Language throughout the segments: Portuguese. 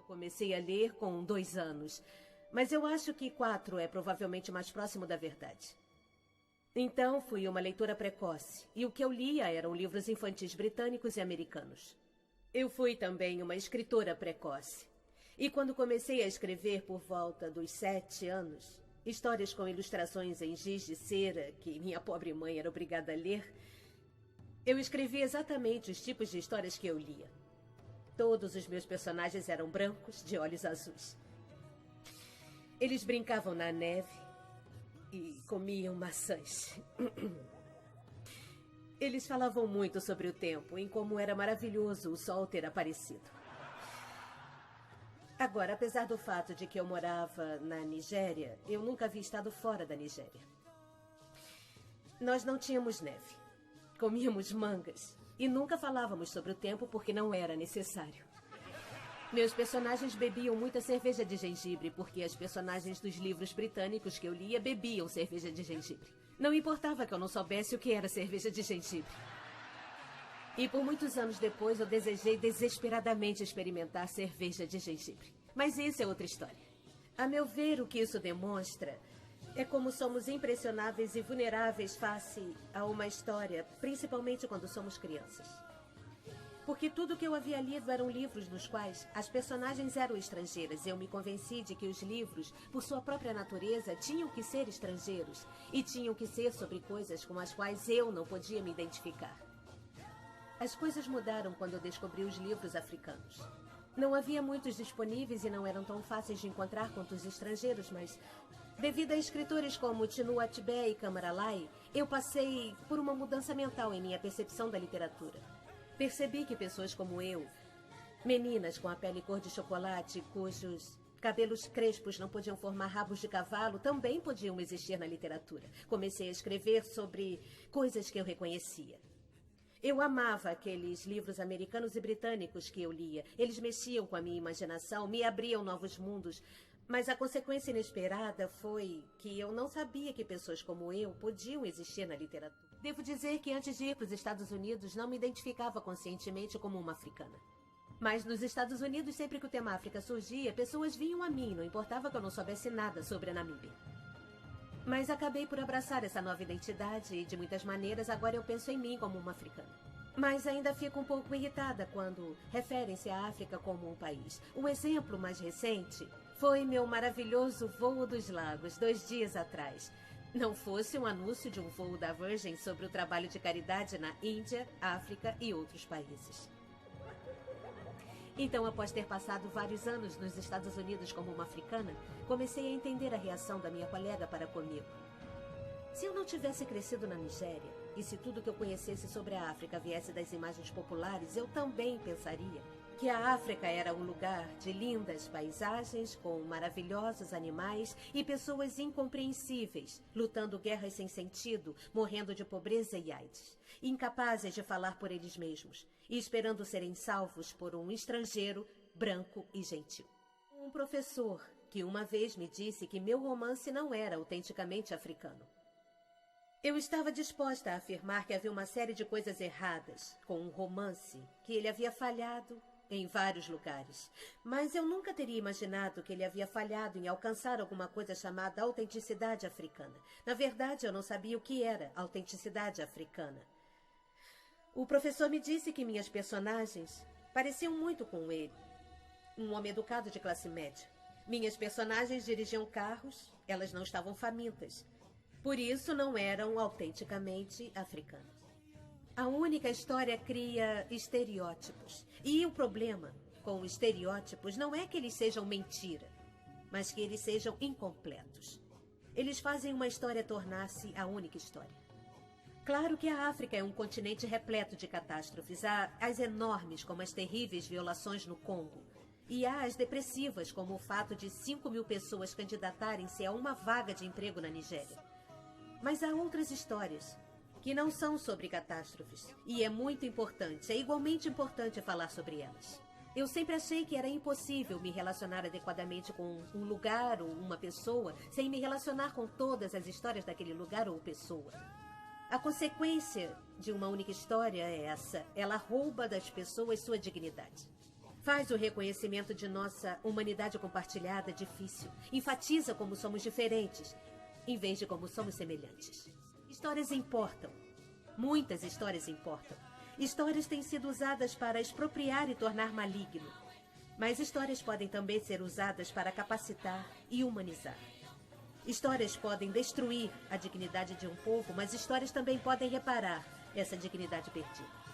Comecei a ler com 2 anos, mas eu acho que 4 é provavelmente mais próximo da verdade. Então, fui uma leitora precoce, e o que eu lia eram livros infantis britânicos e americanos. Eu fui também uma escritora precoce. E quando comecei a escrever por volta dos 7 anos, histórias com ilustrações em giz de cera, que minha pobre mãe era obrigada a ler, eu escrevi exatamente os tipos de histórias que eu lia. Todos os meus personagens eram brancos, de olhos azuis. Eles brincavam na neve e comiam maçãs. Eles falavam muito sobre o tempo, em como era maravilhoso o sol ter aparecido. Agora, apesar do fato de que eu morava na Nigéria, eu nunca havia estado fora da Nigéria. Nós não tínhamos neve. Comíamos mangas. E nunca falávamos sobre o tempo porque não era necessário. Meus personagens bebiam muita cerveja de gengibre porque as personagens dos livros britânicos que eu lia bebiam cerveja de gengibre. Não importava que eu não soubesse o que era cerveja de gengibre. E por muitos anos depois eu desejei desesperadamente experimentar cerveja de gengibre. Mas isso é outra história. A meu ver, o que isso demonstra é como somos impressionáveis e vulneráveis face a uma história, principalmente quando somos crianças. Porque tudo que eu havia lido eram livros nos quais as personagens eram estrangeiras. Eu me convenci de que os livros, por sua própria natureza, tinham que ser estrangeiros e tinham que ser sobre coisas com as quais eu não podia me identificar. As coisas mudaram quando eu descobri os livros africanos. Não havia muitos disponíveis e não eram tão fáceis de encontrar quanto os estrangeiros, mas devido a escritores como Chinua Achebe e Kamara Lai, eu passei por uma mudança mental em minha percepção da literatura. Percebi que pessoas como eu, meninas com a pele cor de chocolate, cujos cabelos crespos não podiam formar rabos de cavalo, também podiam existir na literatura. Comecei a escrever sobre coisas que eu reconhecia. Eu amava aqueles livros americanos e britânicos que eu lia. Eles mexiam com a minha imaginação, me abriam novos mundos. Mas a consequência inesperada foi que eu não sabia que pessoas como eu podiam existir na literatura. Devo dizer que antes de ir para os Estados Unidos, não me identificava conscientemente como uma africana. Mas nos Estados Unidos, sempre que o tema África surgia, pessoas vinham a mim, não importava que eu não soubesse nada sobre a Namíbia. Mas acabei por abraçar essa nova identidade e, de muitas maneiras, agora eu penso em mim como uma africana. Mas ainda fico um pouco irritada quando referem-se à África como um país. O exemplo mais recente foi meu maravilhoso voo dos lagos, 2 dias atrás. Não fosse um anúncio de um voo da Virgin sobre o trabalho de caridade na Índia, África e outros países. Então, após ter passado vários anos nos Estados Unidos como uma africana, comecei a entender a reação da minha colega para comigo. Se eu não tivesse crescido na Nigéria, e se tudo que eu conhecesse sobre a África viesse das imagens populares, eu também pensaria que a África era um lugar de lindas paisagens, com maravilhosos animais e pessoas incompreensíveis, lutando guerras sem sentido, morrendo de pobreza e AIDS, incapazes de falar por eles mesmos e esperando serem salvos por um estrangeiro branco e gentil. Um professor que uma vez me disse que meu romance não era autenticamente africano. Eu estava disposta a afirmar que havia uma série de coisas erradas com um romance, que ele havia falhado em vários lugares. Mas eu nunca teria imaginado que ele havia falhado em alcançar alguma coisa chamada autenticidade africana. Na verdade, eu não sabia o que era autenticidade africana. O professor me disse que minhas personagens pareciam muito com ele. Um homem educado de classe média. Minhas personagens dirigiam carros, elas não estavam famintas. Por isso, não eram autenticamente africanos. A única história cria estereótipos. E o problema com estereótipos não é que eles sejam mentira, mas que eles sejam incompletos. Eles fazem uma história tornar-se a única história. Claro que a África é um continente repleto de catástrofes. Há as enormes, como as terríveis violações no Congo. E há as depressivas, como o fato de 5.000 pessoas candidatarem-se a uma vaga de emprego na Nigéria. Mas há outras histórias que não são sobre catástrofes. E é muito importante, é igualmente importante falar sobre elas. Eu sempre achei que era impossível me relacionar adequadamente com um lugar ou uma pessoa sem me relacionar com todas as histórias daquele lugar ou pessoa. A consequência de uma única história é essa. Ela rouba das pessoas sua dignidade. Faz o reconhecimento de nossa humanidade compartilhada difícil. Enfatiza como somos diferentes, em vez de como somos semelhantes. Histórias importam. Muitas histórias importam. Histórias têm sido usadas para expropriar e tornar maligno. Mas histórias podem também ser usadas para capacitar e humanizar. Histórias podem destruir a dignidade de um povo, mas histórias também podem reparar essa dignidade perdida.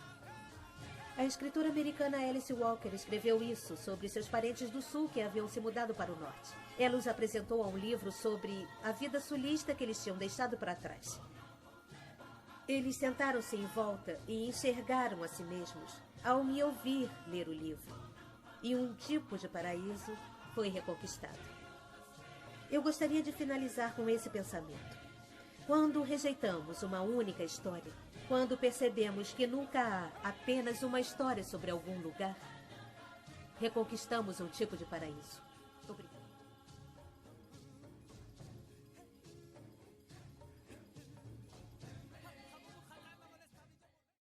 A escritora americana Alice Walker escreveu isso sobre seus parentes do sul que haviam se mudado para o norte. Ela os apresentou a um livro sobre a vida sulista que eles tinham deixado para trás. Eles sentaram-se em volta e enxergaram a si mesmos ao me ouvir ler o livro. E um tipo de paraíso foi reconquistado. Eu gostaria de finalizar com esse pensamento. Quando rejeitamos uma única história, quando percebemos que nunca há apenas uma história sobre algum lugar, reconquistamos um tipo de paraíso.